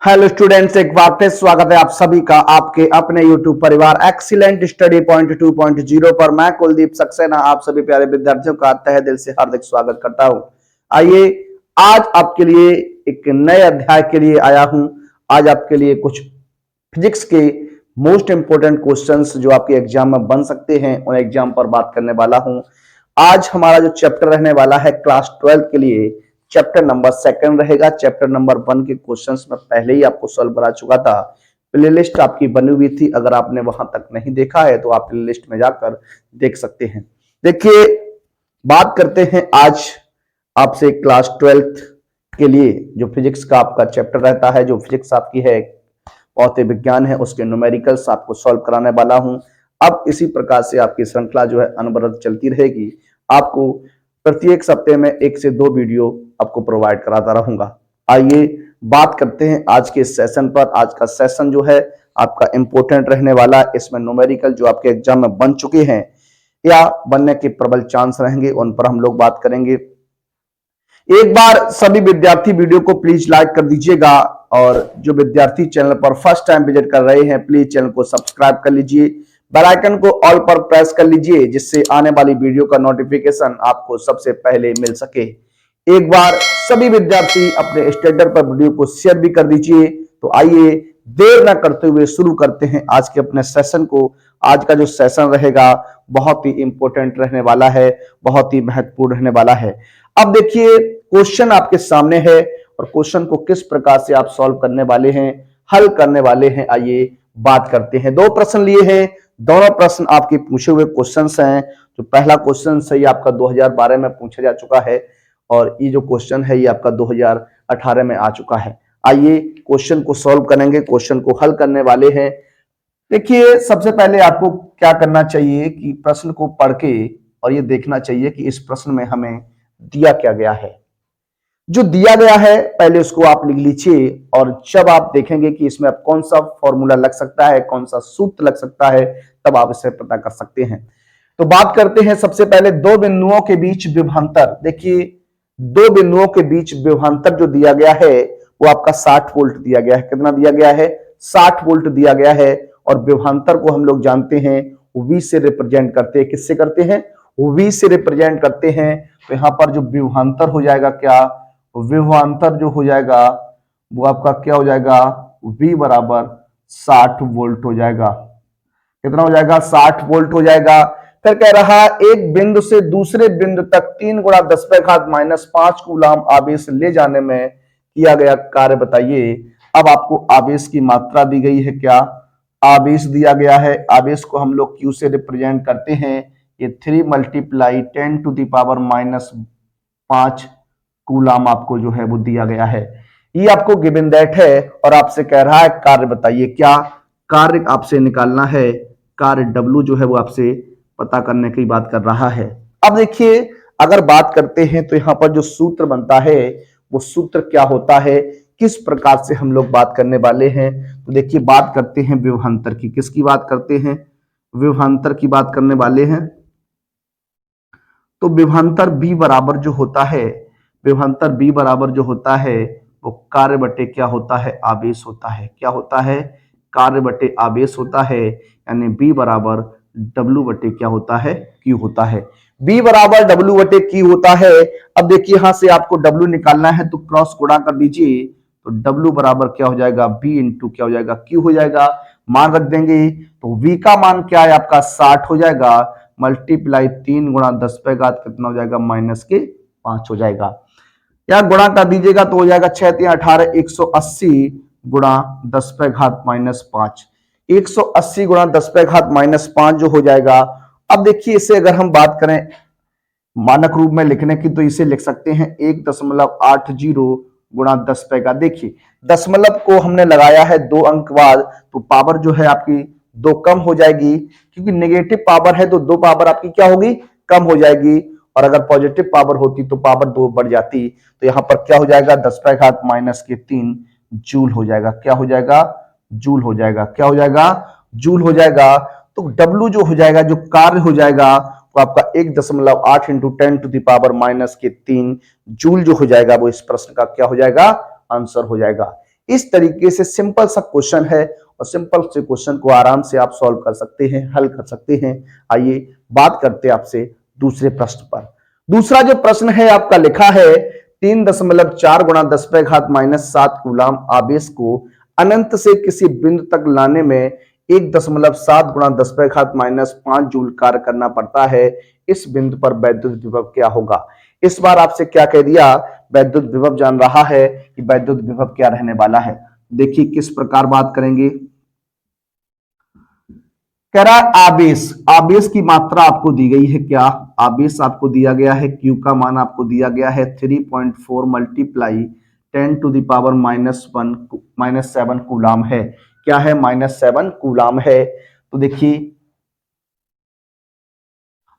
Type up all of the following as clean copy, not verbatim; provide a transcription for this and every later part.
Hello students, एक बार फिर स्वागत है आप सभी का आपके अपने यूट्यूब परिवार एक्सीलेंट स्टडी पॉइंट 2.0 पर। मैं कुलदीप सक्सेना आप सभी प्यारे विद्यार्थियों का तहे दिल से हार्दिक स्वागत करता हूं। आइए आज आपके लिए एक नए अध्याय के लिए आया हूं। आज आपके लिए कुछ फिजिक्स के मोस्ट इंपोर्टेंट क्वेश्चंस जो आपके एग्जाम में बन सकते हैं उन एग्जाम पर बात करने वाला हूं। आज हमारा जो चैप्टर रहने वाला है क्लास 12 के लिए चैप्टर नंबर 2 रहेगा। चैप्टर नंबर 1 के क्वेश्चंस में पहले ही आपको सॉल्व करा चुका था। प्लेलिस्ट आपकी बनी हुई थी, अगर आपने वहां तक नहीं देखा है तो आप प्लेलिस्ट में जाकर देख सकते हैं। देखिए, बात करते हैं आज आपसे क्लास 12 के लिए जो फिजिक्स का आपका चैप्टर रहता है, जो फिजिक्स आपकी है भौतिक विज्ञान है, उसके न्यूमेरिकल्स आपको सॉल्व कराने वाला हूं। अब इसी प्रकार से आपकी श्रृंखला जो है अनवरत चलती रहेगी। आपको प्रत्येक सप्ताह में 1 से 2 वीडियो आपको प्रोवाइड कराता रहूंगा। आइए बात करते हैं आज के सेशन पर। आज का सेशन जो है आपका इंपॉर्टेंट रहने वाला है। इसमें न्यूमेरिकल जो आपके एग्जाम में बन चुके हैं या बनने के प्रबल चांस रहेंगे उन पर हम लोग बात करेंगे। एक बार सभी विद्यार्थी वीडियो को प्लीज लाइक कर दीजिएगा और जो विद्यार्थी चैनल पर फर्स्ट टाइम विजिट कर रहे हैं प्लीज चैनल को सब्सक्राइब कर लीजिए, बेल आइकन को ऑल पर प्रेस कर लीजिए जिससे आने वाली वीडियो का नोटिफिकेशन आपको सबसे पहले मिल सके। एक बार सभी विद्यार्थी अपने स्टेटस पर वीडियो को शेयर भी कर दीजिए। तो आइए देर न करते हुए शुरू करते हैं आज के अपने सेशन को। आज का जो सेशन रहेगा बहुत ही इंपॉर्टेंट रहने वाला है, बहुत ही महत्वपूर्ण रहने वाला है। अब देखिए, क्वेश्चन आपके सामने है और क्वेश्चन को किस प्रकार से आप सॉल्व करने वाले हैं, हल करने वाले हैं, आइए बात करते हैं। 2 प्रश्न लिए हैं, दोनों प्रश्न आपके पूछे हुए क्वेश्चंस हैं। जो पहला क्वेश्चन है ये आपका 2012 में पूछा जा चुका है और ये जो क्वेश्चन है ये आपका 2018 में आ चुका है। आइए क्वेश्चन को सॉल्व करेंगे, क्वेश्चन को हल करने वाले हैं। देखिए, सबसे पहले आपको क्या करना चाहिए कि प्रश्न को पढ़ के और ये देखना चाहिए कि इस प्रश्न में हमें दिया क्या गया है। जो दिया गया है पहले उसको आप लिख लीजिए और जब आप देखेंगे कि इसमें अब कौन सा फॉर्मूला लग सकता है, कौन सा सूत्र लग सकता है, तब आप इसे पता कर सकते हैं। तो बात करते हैं सबसे पहले 2 बिंदुओं के बीच विभवांतर। देखिए, 2 बिंदुओं के बीच विभवांतर जो दिया गया है वो आपका 60 वोल्ट दिया गया है। कितना दिया गया है? 60 वोल्ट दिया गया है। और विभवांतर को हम लोग जानते हैं V से रिप्रेजेंट करते हैं। किससे करते हैं? V से रिप्रेजेंट करते हैं। तो यहां पर जो विभवांतर हो जाएगा, क्या विभवांतर जो हो जाएगा वो आपका क्या हो जाएगा? V बराबर 60 वोल्ट हो जाएगा। कितना हो जाएगा? 60 वोल्ट हो जाएगा। फिर कह रहा एक बिंदु से दूसरे बिंदु तक 3 गुणा 10⁻⁵ कूलाम आवेश ले जाने में किया गया कार्य बताइए। अब आपको आवेश की मात्रा दी गई है, क्या आवेश दिया गया है। आवेश को हम लोग Q से रिप्रेजेंट करते हैं। ये 3 × 10⁻⁵ कूलाम आपको जो है वो दिया गया है। ये आपको गिवन दैट है और आपसे कह रहा है कार्य बताइए। क्या कार्य आपसे निकालना है? कार्य W जो है वो आपसे पता करने की बात कर रहा है। अब देखिए, अगर बात करते हैं तो यहां पर जो सूत्र बनता है वो सूत्र क्या होता है, किस प्रकार से हम लोग बात करने वाले हैं। तो देखिए, बात करते हैं विभवांतर की। किसकी बात करते हैं? विभवांतर की बात करने वाले हैं। तो विभवांतर B बराबर जो होता है, विभवांतर B बराबर जो होता है वो कार्य बटे क्या होता है? आवेश होता है। क्या होता है? कार्य बटे आवेश होता है। यानी B बराबर W बटे क्या होता है? Q होता है। B बराबर W बटे Q होता है। अब देखिए, यहां से आपको W निकालना है तो क्रॉस गुणा कर दीजिए। तो W बराबर क्या हो जाएगा? B इंटू क्या हो जाएगा? Q हो जाएगा। मान रख देंगे तो V का मान क्या है आपका? 60 हो जाएगा। मल्टीप्लाई 3 गुणा 10 पे घात कितना हो जाएगा? -5 हो जाएगा। या गुणा कर दीजिएगा तो हो जाएगा 6 3 18 180 गुणा 10 पे घात -5। 180 गुणा 10 पे घात -5 जो हो जाएगा। अब देखिए, इसे अगर हम बात करें मानक रूप में लिखने की तो इसे लिख सकते हैं 1.80 गुणा 10 पे घात। देखिए, दशमलव को हमने लगाया है 2 अंक बाद तो पावर जो है आपकी 2 कम हो जाएगी, क्योंकि नेगेटिव पावर है तो 2 पावर आपकी क्या होगी? कम हो जाएगी। और अगर पॉजिटिव पावर होती तो पावर 2 बढ़ जाती। तो यहां पर क्या हो जाएगा? 10 पे घात -3 जूल हो जाएगा। क्या हो जाएगा? जूल हो जाएगा। क्या हो जाएगा? जूल हो जाएगा। तो W जो हो जाएगा, जो कार्य हो जाएगा वो आपका 1.8 × 10⁻³ जूल जो हो जाएगा वो इस प्रश्न का क्या हो जाएगा? आंसर हो जाएगा। इस तरीके से सिंपल सा क्वेश्चन है और सिंपल से क्वेश्चन को आराम से आप सॉल्व कर सकते हैं, हल कर सकते हैं। आइए बात करते हैं आपसे दूसरे प्रश्न पर। दूसरा जो प्रश्न है आपका लिखा है 3.4 गुणा 10⁻⁻7 कूलाम आवेश को अनंत से किसी बिंदु तक लाने में 1.7 गुणा 10⁻⁻5 जूल कार्य करना पड़ता है। इस बिंदु पर वैद्युत विभव क्या होगा? इस बार आपसे क्या कह दिया, वैद्युत विभव जान रहा है कि वैद्युत विभव क्या रहने वाला है। देखिए किस प्रकार बात करेंगे। कह रहा है आवेश, आवेश की मात्रा आपको दी गई है। क्या आवेश आपको दिया गया है? Q का मान आपको दिया गया है 3.4 मल्टीप्लाई 10⁻⁻7 कूलाम है। क्या है? -7 कूलाम है। तो देखिए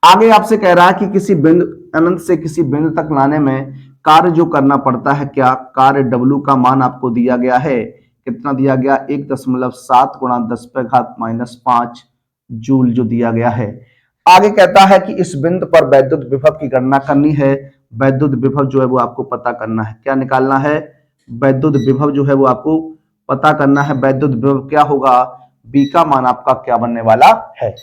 आगे आपसे कह रहा है कि किसी बिंदु अनंत से किसी बिंदु तक लाने में कार्य जो करना पड़ता है, क्या कार्य W का मान आपको दिया गया है। कितना दिया गया? 1.7 गुणा 10⁻⁻5 जूल जो दिया गया है। आगे कहता है कि इस बिंदु पर वैद्युत विभव की गणना करनी है। वैद्युत विभव जो है वो आपको पता करना है। क्या निकालना है? वैद्युत विभव जो है वो आपको पता करना है। वैद्युत विभव क्या होगा? B का मान आपका क्या बनने वाला है।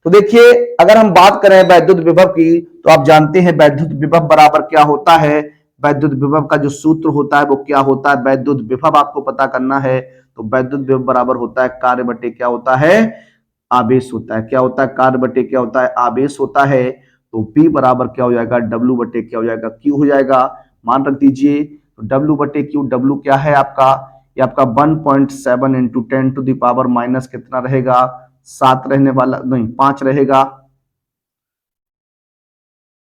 तो देखिए अगर हम बात करें वैद्युत विभव की, तो आप जानते हैं वैद्युत विभव बराबर क्या होता है। वैद्युत विभव का जो सूत्र होता है वो क्या होता है? वैद्युत विभव आपको पता करना है। तो वैद्युत विभव बराबर होता है कार्य बटे क्या होता है? आवेश होता है। क्या होता है? कार्य बटे क्या होता है? आवेश होता है। तो B बराबर क्या हो जाएगा? W बटे क्या हो जाएगा? Q हो जाएगा। मान रख दीजिए। तो W बटे Q, W क्या है आपका? ये आपका 1.7 into 10 to the power minus कितना रहेगा? 7 रहने वाला, नहीं 5 रहेगा।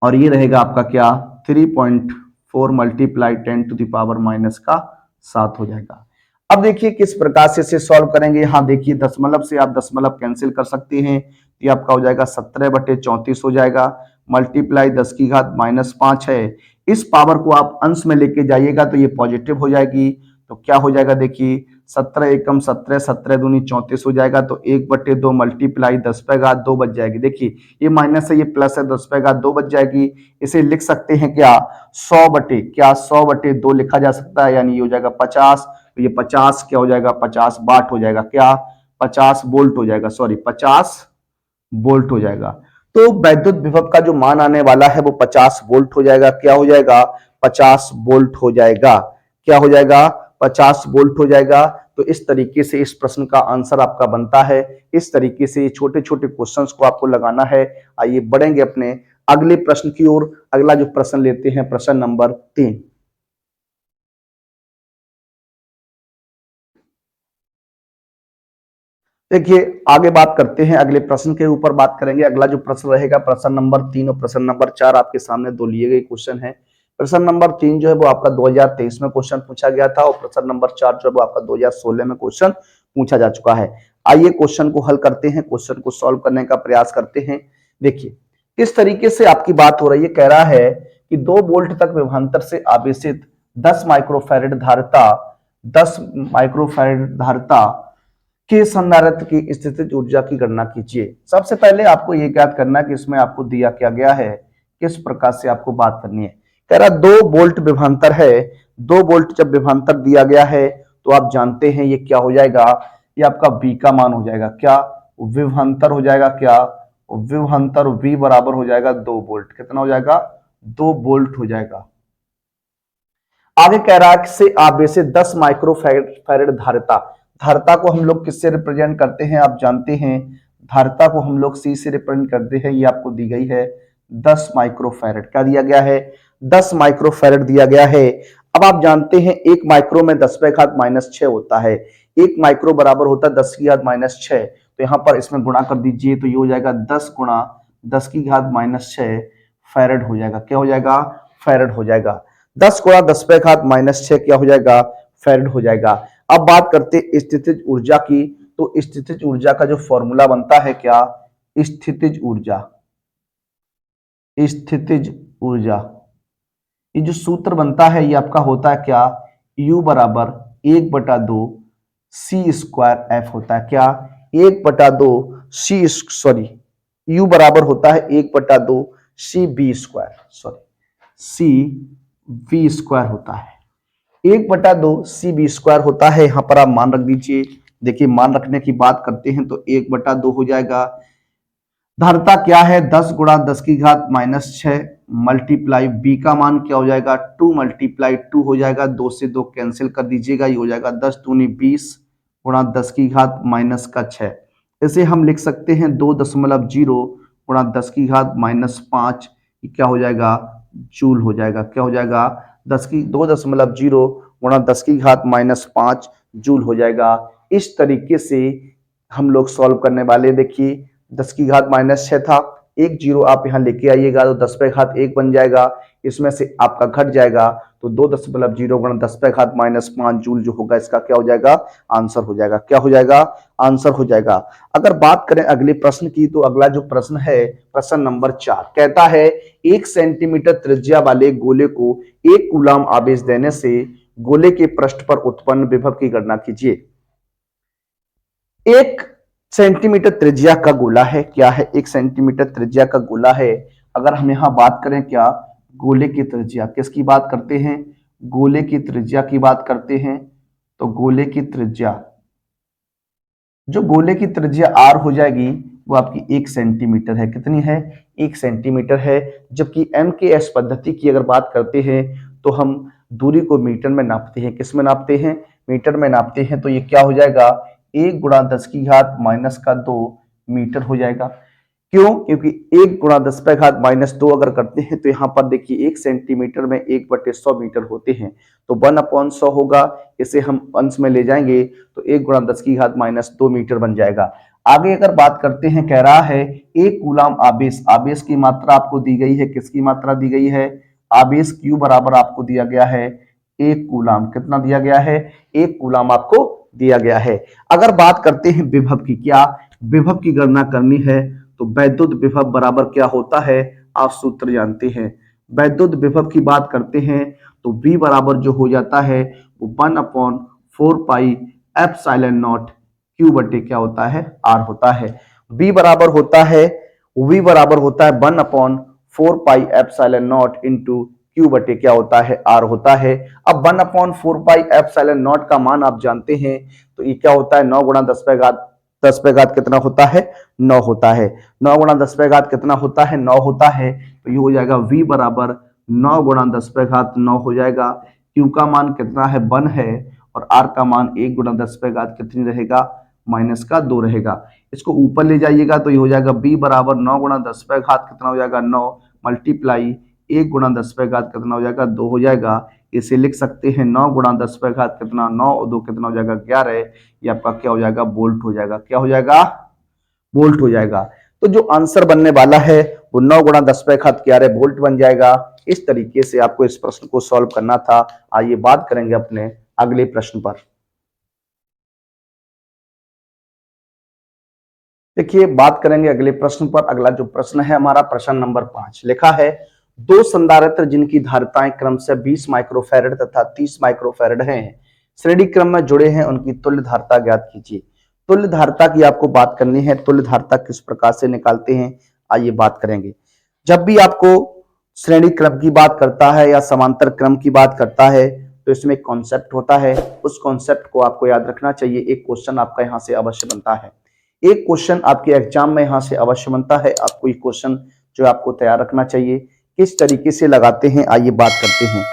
और ये रहेगा आपका क्या? 3.4 multiply 10 to the power minus का 7 हो जाएगा। अब देखिए किस प्रकार से इसे सॉल्व करेंगे। यहां देखिए दशमलव से आप दशमलव कैंसिल कर सकते हैं। ये आपका हो जाएगा 17/34 हो जाएगा। मल्टीप्लाई 10⁻⁻5 है। इस पावर को आप अंश में लेके जाइएगा तो ये पॉजिटिव हो जाएगी। तो क्या हो जाएगा? देखिए 17 एकम 17, 17 दूनी 34 हो जाएगा। तो 1/2 मल्टीप्लाई 10⁻2 बच जाएगी। देखिए ये माइनस है, ये प्लस है, 10⁻2 बच जाएगी। इसे लिख सकते हैं क्या? 100/2 लिखा जा सकता है, यानी ये हो जाएगा 50। तो ये 50 क्या हो जाएगा? 50 वाट हो जाएगा। क्या? 50 वोल्ट हो जाएगा, सॉरी 50 वोल्ट हो जाएगा। तो वैद्युत विभव का जो मान आने वाला है वो 50 वोल्ट हो जाएगा। क्या हो जाएगा? 50 वोल्ट हो जाएगा। क्या हो जाएगा? 50 वोल्ट हो जाएगा। तो इस तरीके से इस प्रश्न का आंसर आपका बनता है। इस तरीके से छोटे छोटे क्वेश्चंस को आपको लगाना है। आइए बढ़ेंगे अपने अगले प्रश्न की ओर। अगला जो प्रश्न लेते हैं प्रश्न नंबर 3। देखिए आगे बात करते हैं, अगले प्रश्न के ऊपर बात करेंगे। अगला जो प्रश्न रहेगा प्रश्न नंबर 3 और प्रश्न नंबर 4 आपके सामने दो लिए गए क्वेश्चन है। प्रश्न नंबर 3 जो है वो आपका 2023 में क्वेश्चन पूछा गया था और प्रश्न नंबर 4 जो है वो आपका 2016 में क्वेश्चन पूछा जा चुका है। आइए क्वेश्चन को हल करते हैं, क्वेश्चन को सॉल्व करने का प्रयास करते हैं। देखिए किस तरीके से आपकी बात हो रही है। कह रहा है कि 2 वोल्ट तक विभवांतर से आवेशित 10 माइक्रोफैरेड धारिता 10 माइक्रोफैरेड धारिता के संधारित्र की स्थितिज ऊर्जा की गणना कीजिए। सबसे पहले आपको यह ज्ञात करना है कि इसमें आपको दिया क्या गया है, किस प्रकार से आपको बात करनी है। कह रहा 2 वोल्ट विभवांतर है। 2 वोल्ट जब विभवांतर दिया गया है तो आप जानते हैं ये क्या हो जाएगा? ये आपका V का मान हो जाएगा। क्या? विभवांतर हो जाएगा। क्या? विभवांतर V बराबर हो जाएगा 2 वोल्ट। कितना हो जाएगा? 2 वोल्ट हो जाएगा। आगे कह रहा है से आवेशित 10 माइक्रोफैरेड धारिता। धारिता को हम लोग किससे रिप्रेजेंट करते हैं? आप जानते हैं धारिता को हम लोग C से रिप्रेजेंट करते हैं। ये आपको दी गई है 10 माइक्रोफैरेड। क्या दिया गया है? 10 माइक्रोफैरेड दिया गया है। अब आप जानते हैं 1 माइक्रो में 10⁻⁻6 होता है। 1 माइक्रो बराबर होता है 10⁻⁻6। तो यहाँ पर इसमें गुणा कर दीजिए तो ये हो जाएगा 10 गुणा 10⁻⁻6 फैरेड हो जाएगा। क्या हो जाएगा? फैरेड हो जाएगा। 10 गुणा 10⁻⁻6 क्या हो जाएगा? फैरेड हो जाएगा। अब बात करते स्थितिज ऊर्जा की। तो स्थितिज ऊर्जा का जो फॉर्मूला बनता है क्या? स्थितिज ऊर्जा, स्थितिज ऊर्जा ये जो सूत्र बनता है ये आपका होता है क्या? U बराबर 1/2 C² F होता है। क्या? 1/2 C, सॉरी U बराबर होता है 1/2 CV², सॉरी CV² होता है। 1/2 CB² होता है, यहां पर आप मान रख दीजिए। देखिए मान रखने की बात करते हैं तो 1/2 हो जाएगा। धारिता क्या है 10 गुणा 10 की घात -6 मल्टीप्लाई बी का मान क्या हो जाएगा 2 मल्टीप्लाई 2 हो जाएगा, 2 से 2 कैंसिल कर दीजिएगा, ये हो जाएगा 10 दूनी 20 गुणा 10 की घात -6। इसे हम लिख सकते हैं 2.0 गुणा 10 की घात -5, क्या हो जाएगा जूल हो जाएगा। क्या हो जाएगा 2.0 गुणा 10 की घात -5 जूल हो जाएगा। इस तरीके से हम लोग सॉल्व करने वाले। देखिए 10 की घात -6 था, एक जीरो आप यहाँ लेके आइएगा तो 10 पे घात 1 बन जाएगा, इसमें से आपका घट जाएगा तो 2.0 गुणा 10 पे घात -5 जूल जो होगा इसका क्या हो जाएगा आंसर हो जाएगा। क्या हो जाएगा आंसर हो जाएगा। अगर बात करें अगले प्रश्न की तो अगला जो प्रश्न है प्रश्न नंबर 4 कहता है 1 सेंटीमीटर त्रिज्या वाले गोले को 1 कूलाम आवेश देने से गोले के पृष्ठ पर उत्पन्न विभव की गणना कीजिए। 1 सेंटीमीटर त्रिज्या का गोला है। क्या है 1 सेंटीमीटर त्रिज्या का गोला है। अगर हम यहां बात करें क्या गोले की त्रिज्या, किसकी बात करते हैं गोले की त्रिज्या की बात करते हैं, तो गोले की त्रिज्या जो गोले की त्रिज्या r हो जाएगी वो आपकी 1 सेंटीमीटर है। कितनी है 1 सेंटीमीटर है। जबकि MKS पद्धति की अगर बात करते हैं तो हम दूरी को मीटर में नापते हैं। किस में नापते हैं मीटर में नापते हैं। तो ये क्या हो जाएगा 1 गुणा 10 की घात -2 मीटर हो जाएगा। क्यों क्योंकि 1 गुणा 10 पे घात -2 अगर करते हैं तो यहाँ पर देखिए 1 सेंटीमीटर में 1/100 मीटर होते हैं, तो 1/100 होगा। इसे हम अंश में ले जाएंगे तो 1 गुणा 10 की घात -2 मीटर बन जाएगा। आगे अगर बात करते हैं कह रहा है 1 कूलाम आवेश, आवेश की मात्रा आपको दी गई है। किसकी मात्रा दी गई है आवेश Q बराबर आपको दिया गया है 1 कूलाम। कितना दिया गया है 1 कूलाम आपको दिया गया है। अगर बात करते हैं विभव की, क्या विभव की गणना करनी है तो वैद्युत विभव बराबर क्या होता है आप सूत्र जानते हैं। वैद्युत विभव की बात करते हैं तो V बराबर जो हो जाता है वो 1/4 पाई एप्सिलॉन नॉट Q बटे क्या होता है R होता है। V बराबर होता है 1/4 pi epsilon not into Q बटे क्या होता है R होता है। अब 1/4 पाई एप्सिलॉन नॉट का मान आप जानते हैं, तो ये क्या होता है 9 गुणा 10 पे घात कितना होता है 9 होता है। 9 गुणा 10 पे घात कितना होता है 9 होता है। तो ये हो जाएगा V बराबर 9 गुणा 10 पे घात 9 हो जाएगा। Q का मान कितना है 1 है और R का मान 1 गुणा 10 पे घात कितनी रहेगा -2 रहेगा। इसको ऊपर ले जाइएगा तो ये हो जाएगा B बराबर 9 गुणा 10 पे घात कितना हो जाएगा 9 मल्टीप्लाई 1 गुणा 10 पे घात कितना हो जाएगा 2 हो जाएगा। इसे लिख सकते हैं 9 गुणा 10 पे घात कितना 9 और 2 कितना हो जाएगा 11। ये आपका क्या हो जाएगा वोल्ट हो जाएगा। क्या हो जाएगा वोल्ट हो जाएगा। तो जो आंसर बनने वाला है वो 9 गुणा 10 पे घात 11 वोल्ट बन जाएगा। इस तरीके से आपको इस प्रश्न को सॉल्व करना था। आइए बात करेंगे अपने अगले प्रश्न पर। देखिए बात करेंगे अगले प्रश्न पर। अगला जो प्रश्न है हमारा प्रश्न नंबर 5 लिखा है 2 संधारित्र जिनकी धारिताएं क्रमशः 20 माइक्रोफैरड तथा 30 माइक्रोफैरड हैं श्रेणी क्रम में जुड़े हैं, उनकी तुल्य धारिता ज्ञात कीजिए। तुल्य धारिता की आपको बात करनी है। तुल्य धारिता किस प्रकार से निकालते हैं आइए बात करेंगे। जब भी आपको श्रेणी क्रम की बात करता है या समांतर क्रम की बात करता है तो इसमें एक कॉन्सेप्ट होता है, उस कॉन्सेप्ट को आपको याद रखना चाहिए। एक क्वेश्चन आपका यहाँ से अवश्य बनता है, एक क्वेश्चन आपके एग्जाम में यहां से अवश्य बनता है। आपको ये क्वेश्चन जो आपको तैयार रखना चाहिए किस तरीके से लगाते हैं आइए बात करते हैं।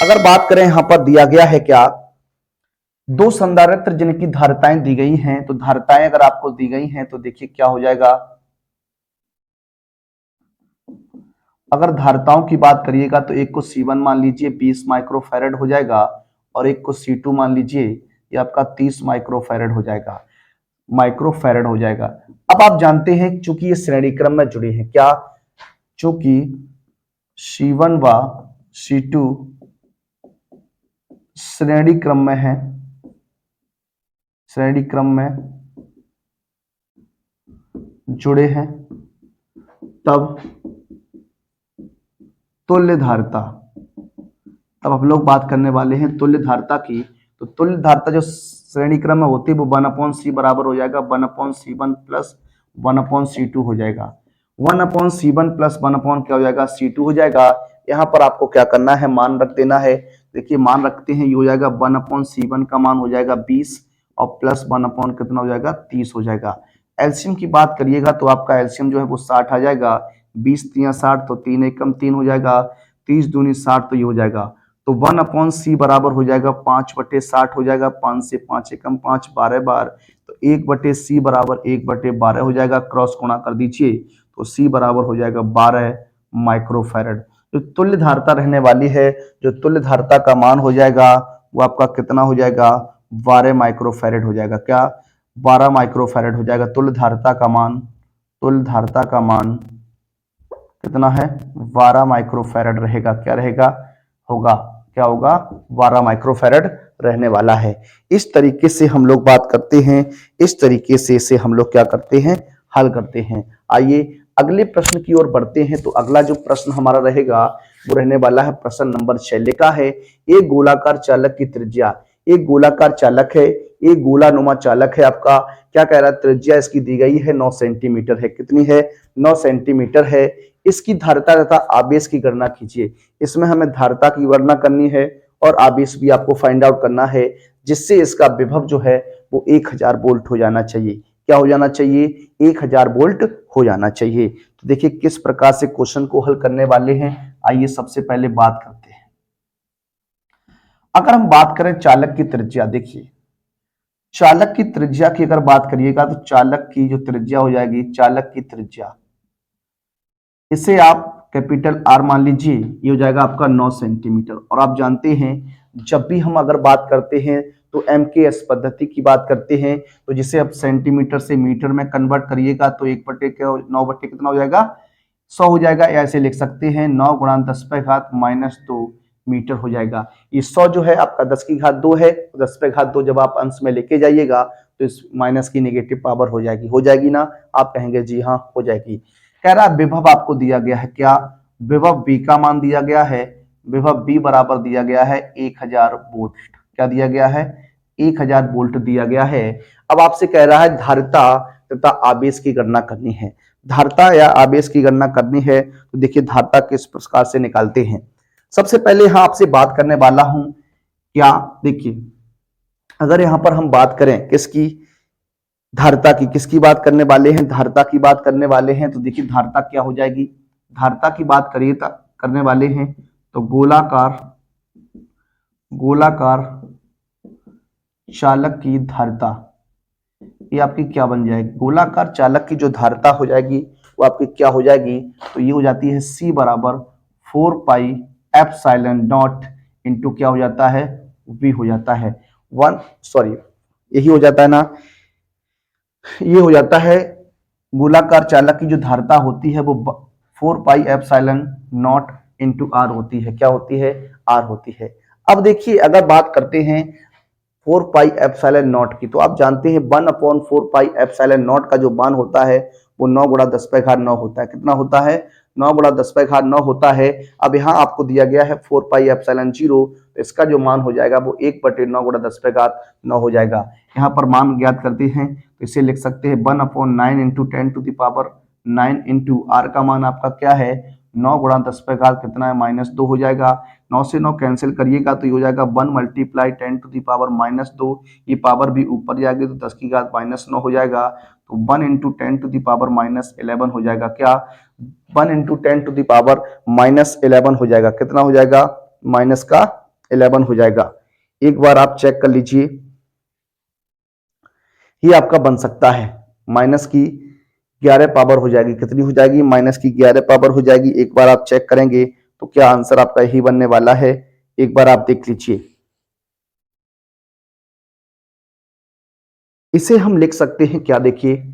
अगर बात करें यहां पर दिया गया है क्या 2 संधारित्र जिनकी धारिताएं दी गई हैं, तो धारिताएं अगर आपको दी गई हैं तो देखिए क्या हो जाएगा। अगर धारिताओं की बात करिएगा तो एक को C1 मान लीजिए 20 माइक्रोफैरड हो जाएगा और एक को C2 मान लीजिए ये आपका 30 माइक्रोफैरड हो जाएगा अब आप जानते हैं चूंकि ये श्रेणी क्रम में जुड़े हैं, क्या चूंकि C1 व C2 श्रेणी क्रम में है, श्रेणी क्रम में जुड़े हैं, तब तुल्य धारिता, तब हम लोग बात करने वाले हैं तुल्य धारिता की। तो तुल्य धारिता जो श्रेणी क्रम में होती है वो 1/C बराबर हो जाएगा 1/C1 प्लस 1/C2 हो जाएगा। 1/C1 प्लस 1 क्या हो जाएगा C2 हो जाएगा। यहाँ पर आपको क्या करना है मान रख देना है। देखिए मान रखते हैं, ये हो जाएगा 1/C1 का मान हो जाएगा 20 और प्लस 1 कितना हो जाएगा 30 हो जाएगा। एलसीएम की बात करिएगा तो आपका एलसीएम जो है वो 60 आ जाएगा। 20 3 60 तो 3 एकम 3 हो जाएगा। 30 दूनी 60 तो ये हो जाएगा। तो 1/C बराबर हो जाएगा 5/60 हो जाएगा। 5 से 5 एकम 5 12 बार, तो 1/C बराबर 1/12 हो जाएगा। क्रॉस गुणा कर दीजिए तो C बराबर हो जाएगा 12 माइक्रोफैरड। जो तुल्य धारता रहने वाली है, जो तुल्य धारता का मान हो जाएगा वो आपका कितना हो जाएगा 12 माइक्रोफैरड हो जाएगा। क्या 12 माइक्रोफैरड हो जाएगा। तुल्य धारता का मान, तुल्य धारता का मान कितना है 12 माइक्रोफैरड रहेगा। क्या रहेगा होगा, क्या होगा 12 माइक्रोफैरड रहने वाला है। इस तरीके से हम लोग बात करते हैं, इस तरीके से इसे हम लोग क्या करते हैं हल करते हैं। आइए अगले प्रश्न की ओर बढ़ते हैं। तो अगला जो प्रश्न हमारा रहेगा वो रहने वाला है प्रश्न नंबर 6। लिखा है एक गोलाकार चालक की त्रिज्या, एक गोलाकार चालक है, एक गोलानुमा चालक है। आपका क्या कह रहा है, त्रिज्या इसकी दी गई है 9 सेंटीमीटर है। कितनी है 9 सेंटीमीटर है। इसकी धारिता तथा आवेश की गणना कीजिए। इसमें हमें धारिता की गणना करनी है और आवेश भी आपको फाइंड आउट करना है, जिससे इसका विभव जो है वो 1000 वोल्ट हो जाना चाहिए। क्या हो जाना चाहिए 1000 वोल्ट हो जाना चाहिए। तो देखिए किस प्रकार से क्वेश्चन को हल करने वाले हैं। आइए सबसे पहले बात करते हैं। अगर हम बात करें चालक की त्रिज्या, देखिए चालक की त्रिज्या की अगर बात करिएगा तो चालक की जो त्रिज्या हो जाएगी, चालक की त्रिज्या, इसे आप कैपिटल आर मान लीजिए, ये हो जाएगा आपका 9 सेंटीमीटर। और आप जानते हैं जब भी हम अगर बात करते हैं तो MKS पद्धति की बात करते हैं, तो जिसे आप सेंटीमीटर से मीटर में कन्वर्ट करिएगा तो 1/9 कितना हो जाएगा 100 हो जाएगा। या ऐसे लिख सकते हैं 9 × 10⁻² मीटर हो जाएगा। ये 100 जो है आपका 10⁻2 है। 10⁻2 जब आप अंश में लेके जाइएगा तो इस माइनस की नेगेटिव पावर हो जाएगी। हो जाएगी ना, आप कहेंगे जी हाँ हो जाएगी। कह रहा है विभव आपको दिया गया है। क्या विभव B का मान दिया गया है, विभव B बराबर दिया गया है 1000 वोल्ट। क्या दिया गया है 1000 वोल्ट दिया गया है। अब आपसे कह रहा है धारिता तथा आवेश की गणना करनी है। धारिता या आवेश की गणना करनी है तो देखिए धारिता किस प्रकार से निकालते हैं। सबसे पहले यहां आपसे बात करने वाला हूं, क्या देखिए अगर यहां पर हम बात करें किसकी, धारिता की, किसकी बात करने वाले हैं, धारिता की बात करने वाले हैं। तो देखिए धारिता क्या हो जाएगी, धारिता की बात करिए करने वाले हैं तो गोलाकार, गोलाकार चालक की धारिता, ये आपकी क्या बन जाएगी, गोलाकार चालक की जो धारिता हो जाएगी वो आपकी क्या हो जाएगी, तो ये हो जाती है C बराबर 4πε0 इंटू क्या हो जाता है V हो जाता है 1, सॉरी यही हो जाता है ना, ये हो जाता है गोलाकार चालक की जो धारिता होती है वो 4πε0 इंटू R होती है। क्या होती है R होती है। अब देखिए अगर बात करते हैं 4πε0 की, तो आप जानते हैं 1/4πε0 का जो मान होता है वो 9 × 10⁻9 होता है। कितना होता है 9 × 10⁻9 होता है। अब यहाँ आपको दिया गया है 4πε0, तो इसका जो मान हो जाएगा वो 1/9 × 10⁻9 हो जाएगा। यहाँ पर मान ज्ञात करते हैं तो इसे लिख सकते हैं 1/9 × 10⁻9 इंटू R का मान आपका क्या है 9 × 10⁻, कितना है -2 हो जाएगा। 9 से 9 कैंसिल करिएगा तो ये हो जाएगा 1 × 10⁻², ये पावर भी ऊपर जाएगी तो 10⁻−9 हो जाएगा। तो 1 × 10⁻11 हो जाएगा। क्या 1 × 10⁻11 हो जाएगा। कितना हो जाएगा -11 हो जाएगा। एक बार आप चेक कर लीजिए, ये आपका बन सकता है -11 पावर हो जाएगी। कितनी हो जाएगी -11 पावर हो जाएगी। एक बार आप चेक करेंगे तो क्या आंसर आपका यही बनने वाला है, एक बार आप देख लीजिए। इसे हम लिख सकते हैं क्या, देखिए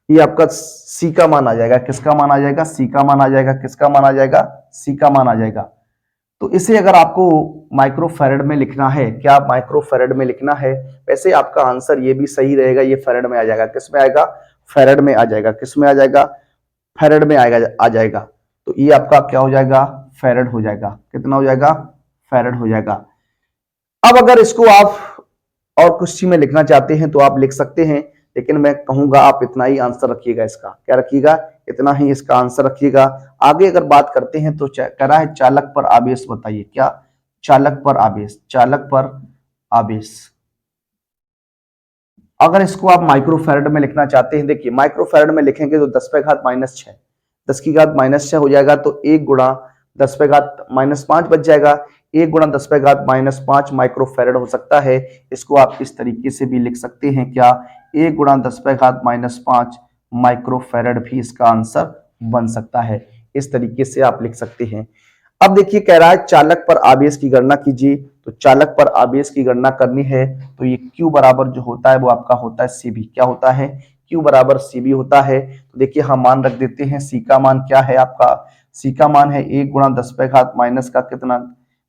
ये आपका C का मान आ जाएगा। किसका मान आ जाएगा C का मान आ जाएगा। किसका मान आ जाएगा C का मान आ जाएगा। तो इसे अगर आपको माइक्रोफैरड में लिखना है, क्या माइक्रोफैरड में लिखना है, वैसे आपका आंसर ये भी सही रहेगा, ये फैरड में आ जाएगा। किस में आएगा फैरड में आ जाएगा। किस में आ जाएगा फैरड में आ जाएगा। तो ये आपका क्या हो जाएगा फैरड हो जाएगा। कितना हो जाएगा फैरड हो जाएगा। अब अगर इसको आप और कुछ चीज में लिखना चाहते हैं तो आप लिख सकते हैं, लेकिन मैं कहूंगा आप इतना ही आंसर रखिएगा। इसका क्या रखिएगा इतना ही इसका आंसर रखिएगा। आगे अगर बात करते हैं तो कह रहा है चालक पर आवेश बताइए। क्या? चालक पर आवेश, चालक पर आवेश। अगर इसको आप माइक्रोफैरड में लिखना चाहते हैं, देखिए माइक्रोफैरड में लिखेंगे तो 10⁻⁻6, 10⁻⁻6 हो जाएगा, तो 1 गुणा 10⁻⁻5 बच जाएगा। 1 गुणा 10⁻⁻5 माइक्रोफैरड हो सकता है। इसको आप इस तरीके से भी लिख सकते हैं। क्या? 1 गुणा 10⁻⁻5 माइक्रोफैरड भी इसका आंसर बन सकता है। इस तरीके से आप लिख सकते हैं। अब देखिए कह रहा है चालक पर आवेश की गणना कीजिए। तो चालक पर आवेश की गणना करनी है तो ये Q बराबर जो होता है वो आपका होता है CB। क्या होता है? Q बराबर CB होता है। तो देखिए हम मान रख देते हैं। C का मान क्या है आपका? C का मान है 1 गुणा 10⁻⁻ का कितना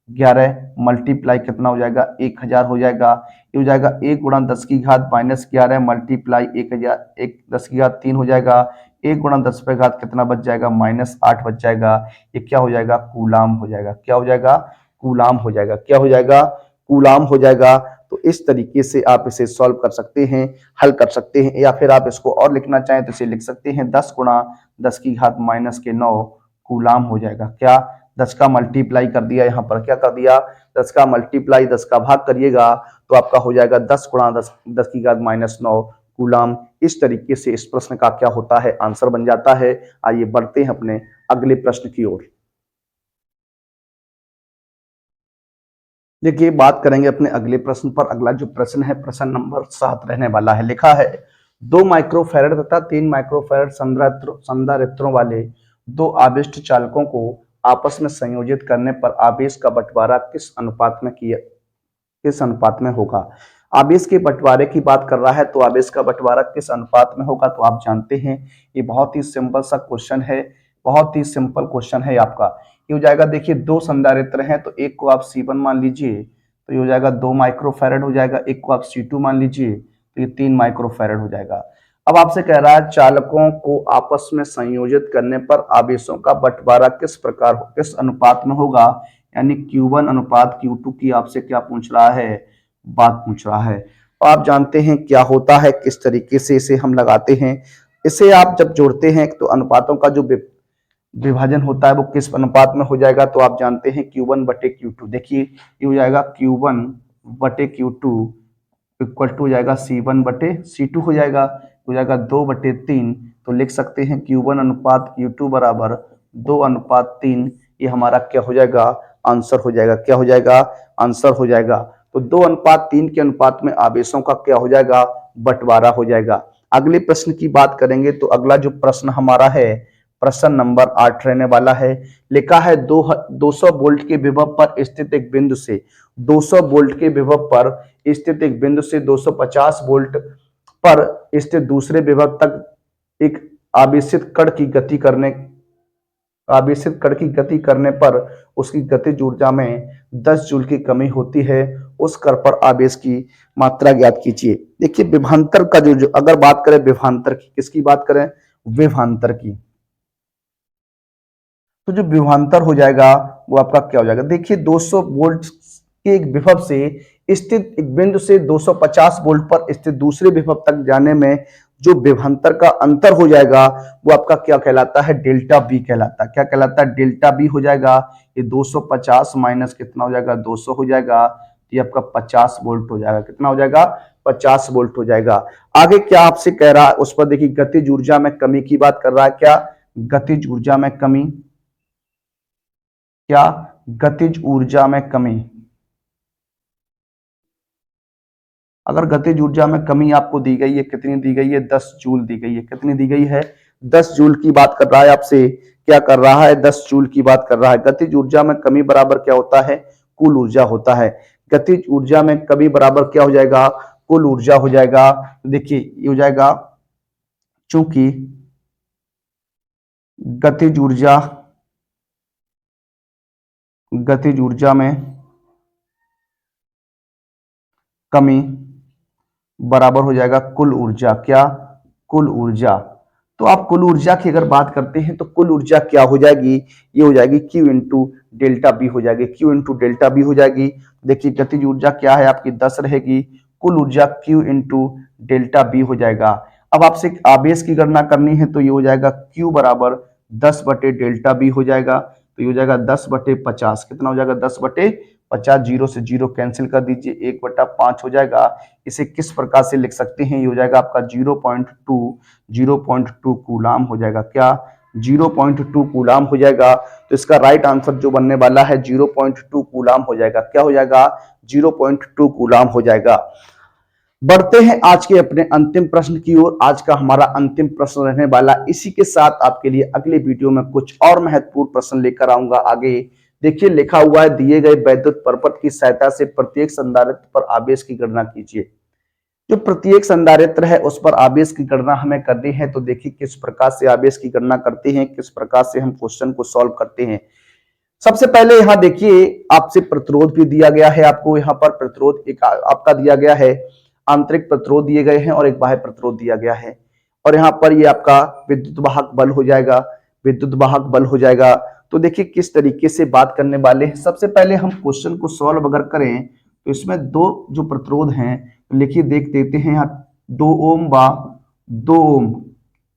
11 मल्टीप्लाई कितना हो जाएगा 1000 हो जाएगा। ये हो जाएगा 1 गुणा 10⁻⁻11 मल्टीप्लाई 1000 1 10⁻³ हो जाएगा। 1 गुणा 10 कितना बच जाएगा -8 बच जाएगा। ये क्या हो जाएगा? कूलाम हो जाएगा। क्या हो जाएगा? कूलाम हो जाएगा। क्या हो जाएगा? कूलाम हो जाएगा। तो इस तरीके से आप इसे सॉल्व कर सकते हैं, हल कर सकते हैं। या फिर आप इसको और लिखना चाहें तो इसे लिख सकते हैं 10 गुणा 10⁻⁻9 कूलाम हो जाएगा। क्या? 10 का मल्टीप्लाई कर दिया, यहाँ पर क्या कर दिया 10 का मल्टीप्लाई 10 का भाग करिएगा तो आपका हो जाएगा 10 गुणा 10⁻⁹ कूलाम। इस तरीके से इस प्रश्न का क्या होता है? आंसर बन जाता है। आइए बढ़ते हैं अपने अगले प्रश्न की ओर। देखिए बात करेंगे अपने अगले प्रश्न पर। अगला जो प्रश्न है प्रश्न नंबर 7 रहने वाला है। लिखा है 2 माइक्रोफैरड तथा 3 माइक्रोफैरड संधारित्रों वाले 2 आवेशित चालकों को आपस में संयोजित करने पर आवेश का बंटवारा किस अनुपात में होगा? आवेश के बंटवारे की बात कर रहा है तो आवेश का बंटवारा किस अनुपात में होगा? तो आप जानते हैं ये बहुत ही सिंपल सा क्वेश्चन है, बहुत ही सिंपल क्वेश्चन है आपका। ये हो जाएगा, देखिए 2 संधारित्र हैं तो एक को आप C1 मान लीजिए तो ये हो जाएगा 2 माइक्रोफैरड हो जाएगा। एक को आप C2 मान लीजिए तो ये 3 माइक्रोफैरड हो जाएगा। अब आपसे कह रहा है चालकों को आपस में संयोजित करने पर आवेशों का बंटवारा किस अनुपात में होगा? यानी Q1 अनुपात Q2 की आपसे क्या पूछ रहा है? बात पूछ रहा है। तो आप जानते हैं क्या होता है, किस तरीके से इसे हम लगाते हैं। इसे आप जब जोड़ते हैं तो अनुपातों का जो विभाजन होता है वो किस अनुपात में हो जाएगा? तो आप जानते हैं Q1 बटे Q2। देखिए ये हो जाएगा Q1 बटे Q2 इक्वल टू हो जाएगा C1 बटे C2 हो जाएगा। हो जाएगा 2/3। तो लिख सकते हैं Q1 अनुपात Q2 बराबर 2/3। ये हमारा क्या हो जाएगा? आंसर हो जाएगा। क्या हो जाएगा? आंसर हो जाएगा। तो 2/3 के अनुपात में आवेशों का क्या हो जाएगा? बंटवारा हो जाएगा। अगले प्रश्न की बात करेंगे तो अगला जो प्रश्न हमारा है प्रश्न नंबर 8 रहने वाला है। लिखा है 200 वोल्ट के विभव पर स्थित एक बिंदु से 200 वोल्ट के विभव पर स्थित एक बिंदु से 250 वोल्ट पर स्थित दूसरे विभव तक एक आवेशित कण की गति करने पर उसकी गतिज ऊर्जा में 10 जूल की कमी होती है। उस कण पर आवेश की मात्रा ज्ञात कीजिए। देखिए विभवांतर का जो अगर बात करें विभवांतर की, किसकी बात करें? विभवांतर की। तो जो विभवांतर हो जाएगा वो आपका क्या हो जाएगा? देखिए 200 वोल्ट के एक विभव से स्थित एक बिंदु से 250 वोल्ट पर स्थित दूसरे विभव तक जाने में जो विभवांतर का अंतर हो जाएगा वो आपका क्या कहलाता है? डेल्टा बी कहलाता है। क्या कहलाता है? डेल्टा बी हो जाएगा। ये 250 माइनस कितना हो जाएगा? 200 हो जाएगा। ये आपका 50 वोल्ट हो जाएगा। कितना हो जाएगा? 50 वोल्ट हो जाएगा। आगे क्या आपसे कह रहा है उस पर देखिए गतिज ऊर्जा में कमी की बात कर रहा है। क्या? गतिज ऊर्जा में कमी। क्या? गतिज ऊर्जा में कमी। अगर गतिज ऊर्जा में कमी आपको दी गई है, कितनी दी गई है? 10 जूल दी गई है। कितनी दी गई है? 10 जूल की बात कर रहा है आपसे। क्या कर रहा है? 10 जूल की बात कर रहा है। गतिज ऊर्जा में कमी बराबर क्या होता है? कुल ऊर्जा होता है। गतिज ऊर्जा में कमी बराबर क्या हो जाएगा? कुल ऊर्जा हो जाएगा। देखिए ये हो जाएगा, चूंकि गतिज ऊर्जा में कमी बराबर हो जाएगा कुल ऊर्जा। क्या? कुल ऊर्जा। तो आप कुल ऊर्जा की अगर बात करते हैं तो कुल ऊर्जा क्या हो जाएगी? ये हो जाएगी Q इंटू डेल्टा बी हो जाएगी। Q इंटू डेल्टा बी हो जाएगी। देखिए गतिज ऊर्जा क्या है आपकी? 10 रहेगी। कुल ऊर्जा Q इंटू डेल्टा बी हो जाएगा। अब आपसे आवेश की गणना करनी है तो ये हो जाएगा Q बराबर 10 बटे डेल्टा बी हो जाएगा, तो ये हो जाएगा 10 बटे 50। कितना हो जाएगा 10 बटे 50, जीरो से जीरो कैंसिल कर दीजिए, 1/5 हो जाएगा। इसे किस प्रकार से लिख सकते हैं, ये हो जाएगा आपका 0.2 कूलाम हो जाएगा। क्या 0.2 कूलाम हो जाएगा। तो इसका राइट आंसर जो बनने वाला है 0.2 कूलाम हो जाएगा। क्या हो जाएगा 0.2 कूलाम हो जाएगा। बढ़ते हैं आज के अपने अंतिम प्रश्न की ओर। आज का हमारा अंतिम प्रश्न रहने वाला, इसी के साथ आपके लिए अगले वीडियो में कुछ और महत्वपूर्ण प्रश्न लेकर आऊंगा आगे। देखिए लिखा हुआ है, दिए गए वैद्युत परपथ की सहायता से प्रत्येक संधारित्र पर आवेश की गणना कीजिए। जो प्रत्येक संधारित्र है उस पर आवेश की गणना हमें करनी है। तो देखिए किस प्रकार से आवेश की गणना करते हैं, किस प्रकार से हम क्वेश्चन को सॉल्व करते हैं। सबसे पहले यहाँ देखिए आपसे प्रतिरोध भी दिया गया है, आपको यहाँ पर प्रतिरोध एक आपका दिया गया है, आंतरिक प्रतिरोध दिए गए हैं और एक बाह्य प्रतिरोध दिया गया है। और यहाँ पर ये आपका विद्युत वाहक बल हो जाएगा, विद्युत वाहक बल हो जाएगा। तो देखिए किस तरीके से बात करने वाले हैं। सबसे पहले हम क्वेश्चन को सॉल्व अगर करें तो इसमें दो जो प्रतिरोध हैं लिखिए देख देते हैं। यहाँ 2 ओम व 2 ओम,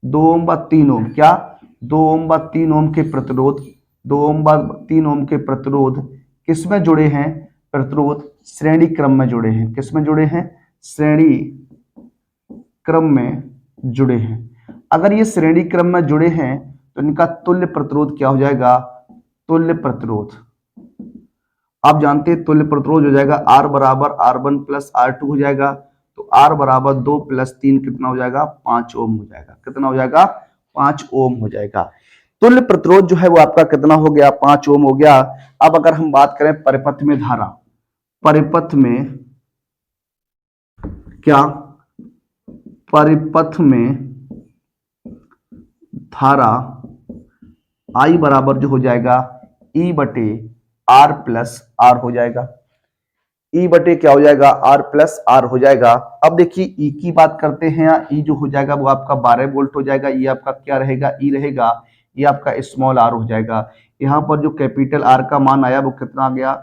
2 ओम व 3 ओम, क्या 2 ओम व 3 ओम के प्रतिरोध, 2 ओम व 3 ओम के प्रतिरोध किस में जुड़े हैं, प्रतिरोध श्रेणी क्रम में जुड़े हैं। किस में जुड़े हैं, श्रेणी क्रम में जुड़े हैं। अगर ये श्रेणी क्रम में जुड़े हैं तो इनका तुल्य प्रतिरोध क्या हो जाएगा, तुल्य प्रतिरोध। आप जानते हैं तुल्य प्रतिरोध हो जाएगा R बराबर R1 प्लस R2 हो जाएगा। तो R बराबर 2 प्लस 3 कितना हो जाएगा, 5 ओम हो जाएगा। कितना हो जाएगा, 5 ओम हो जाएगा। तुल्य प्रतिरोध जो है वो आपका कितना हो गया, 5 ओम हो गया। अब अगर हम बात करें परिपथ में धारा, परिपथ में क्या, परिपथ में धारा I बराबर जो हो जाएगा E बटे R प्लस R हो जाएगा। E बटे क्या हो जाएगा, R प्लस R हो जाएगा। अब देखिए E की बात करते हैं, यहाँ E जो हो जाएगा वो आपका 12 वोल्ट हो जाएगा। ये आपका क्या रहेगा, E रहेगा, ये आपका स्मॉल r हो जाएगा। यहाँ पर जो कैपिटल R का मान आया वो कितना आ गया,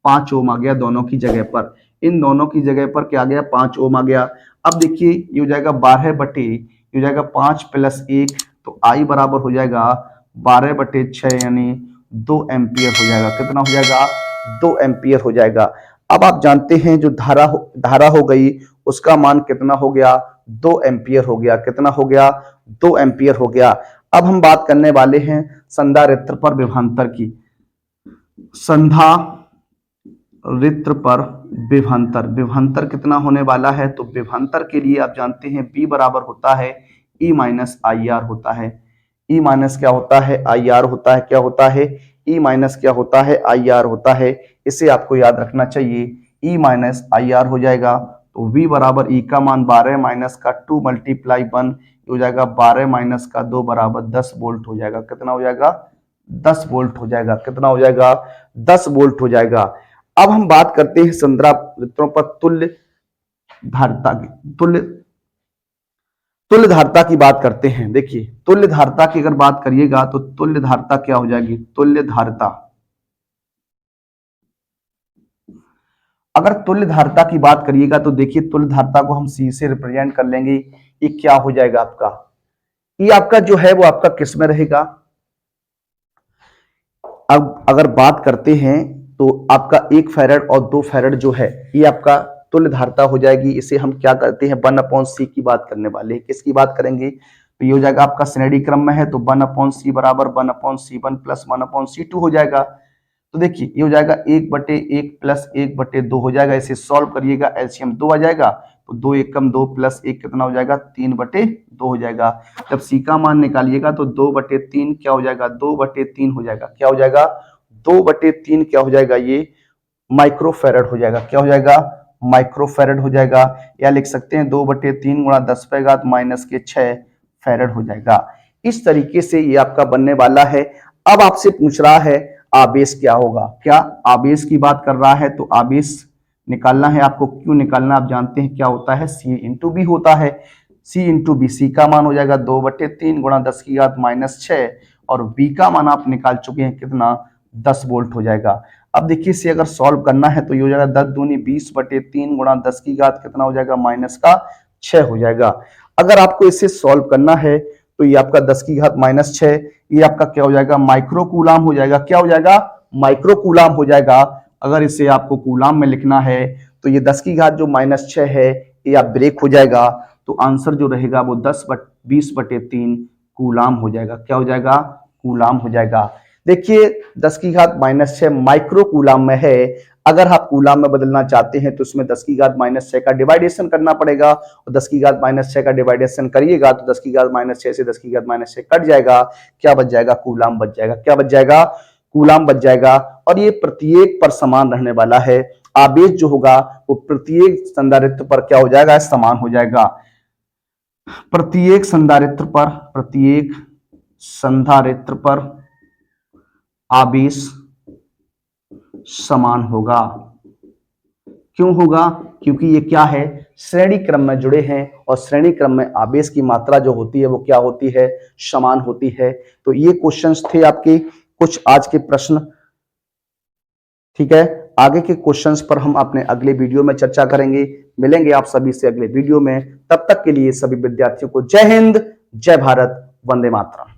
5 ओम आ गया दोनों की जगह पर। इन दोनों की जगह पर क्या आ गया, 5 ओम आ गया। अब देखिए ये हो जाएगा 12 बटे, ये हो जाएगा 5 प्लस 1, तो I बराबर हो जाएगा 12 बटे 6 यानी 2 एम्पियर हो जाएगा। कितना हो जाएगा, 2 एम्पियर हो जाएगा। अब आप जानते हैं जो धारा हो गई उसका मान कितना हो गया, 2 एम्पियर हो गया। कितना हो गया, 2 एम्पियर हो गया। अब हम बात करने वाले हैं संधारित्र पर विभवांतर की। संधारित्र पर विभवांतर, विभवांतर कितना होने वाला है, तो विभवांतर के लिए आप जानते हैं B बराबर होता है E माइनस आई आर होता है। E माइनस क्या होता है, आई आर होता है। क्या होता है, E माइनस क्या होता है, आई आर होता है। इसे आपको याद रखना चाहिए, E माइनस आई आर हो जाएगा। तो V बराबर E का मान 12 माइनस का 2 मल्टीप्लाई 1 हो जाएगा, 12 माइनस का 2 बराबर 10 वोल्ट हो जाएगा। कितना हो जाएगा, 10 वोल्ट हो जाएगा। कितना हो जाएगा, 10 वोल्ट हो जाएगा। अब हम बात करते हैं संधारित्रों पर तुल्य धारिता की, तुल्य धारिता की बात करते हैं। देखिए तुल्य धारिता की अगर बात करिएगा तो तुल्य धारिता क्या हो जाएगी, तुल्य धारिता, अगर तुल्य धारिता की बात करिएगा तो देखिए तुल्य धारिता को हम C से रिप्रेजेंट कर लेंगे। ये क्या हो जाएगा आपका, ये आपका जो है वो आपका किस में रहेगा। अब अगर बात करते हैं तो आपका 1 फैराड और 2 फैराड जो है ये आपका तुल्य धारिता हो जाएगी। इसे हम क्या करते हैं, 1/C की बात करने वाले हैं। किसकी बात करेंगे, तो ये हो जाएगा आपका श्रेणी क्रम में है तो 1/C बराबर 1/C1 प्लस 1/C2 हो जाएगा। तो देखिए ये हो जाएगा 1/1 प्लस 1/2 हो जाएगा। इसे सॉल्व करिएगा, एलसीएम 2 आ जाएगा। तो 2 एकम 2 प्लस 1 कितना हो जाएगा, 3/2 हो जाएगा। जब C का मान निकालिएगा तो 2/3 क्या हो जाएगा, 2/3 हो जाएगा। क्या हो जाएगा, 2/3 क्या हो जाएगा, ये माइक्रोफैरड हो जाएगा। क्या हो जाएगा, माइक्रोफैरड हो जाएगा। या लिख सकते हैं 2/3 गुणा 10⁻⁻6 फैरड हो जाएगा। इस तरीके से ये आपका बनने वाला है। अब आपसे पूछ रहा है आवेश क्या होगा, क्या आवेश की बात कर रहा है तो आवेश निकालना है आपको। क्यों निकालना, आप जानते हैं क्या होता है, C इंटू बी होता है। C इंटू बी, C का मान हो जाएगा 2/3 गुणा 10⁻⁻6 और B का मान आप निकाल चुके हैं कितना, 10 वोल्ट हो जाएगा। अब देखिए इसे अगर सॉल्व करना है तो ये हो जाएगा 10 दूनी 20/3 गुणा 10 की घात कितना हो जाएगा, -6 हो जाएगा। अगर आपको इसे सॉल्व करना है तो ये आपका 10 की घात -6, ये आपका क्या हो जाएगा, माइक्रो कूलाम हो जाएगा। क्या हो जाएगा, माइक्रो कूलाम हो जाएगा। अगर इसे आपको कूलाम में लिखना है तो ये 10 की घात जो -6 है ये आप ब्रेक हो जाएगा, तो आंसर जो रहेगा वो 20/3 कूलाम हो जाएगा। क्या हो जाएगा, कूलाम हो जाएगा। देखिए 10 की घात -6 माइक्रो कूलाम में है। अगर आप कूलाम में बदलना चाहते हैं तो उसमें 10 की घात -6 का डिवाइडेशन करना पड़ेगा, और 10 की घात -6 का डिवाइडेशन करिएगा तो 10 की घात -6 से 10 की घात -6 कट जाएगा। क्या बच जाएगा, कूलाम बच जाएगा। क्या बच जाएगा, कूलाम बच जाएगा। और ये प्रत्येक पर समान रहने वाला है। आवेश जो होगा वो प्रत्येक संधारित्र पर क्या हो जाएगा, समान हो जाएगा। प्रत्येक संधारित्र पर आवेश समान होगा। क्यों होगा, क्योंकि ये क्या है, श्रेणी क्रम में जुड़े हैं, और श्रेणी क्रम में आवेश की मात्रा जो होती है वो क्या होती है, समान होती है। तो ये क्वेश्चंस थे आपके कुछ आज के प्रश्न। ठीक है, आगे के क्वेश्चंस पर हम अपने अगले वीडियो में चर्चा करेंगे। मिलेंगे आप सभी से अगले वीडियो में। तब तक के लिए सभी विद्यार्थियों को जय हिंद, जय भारत, वंदे मातरम।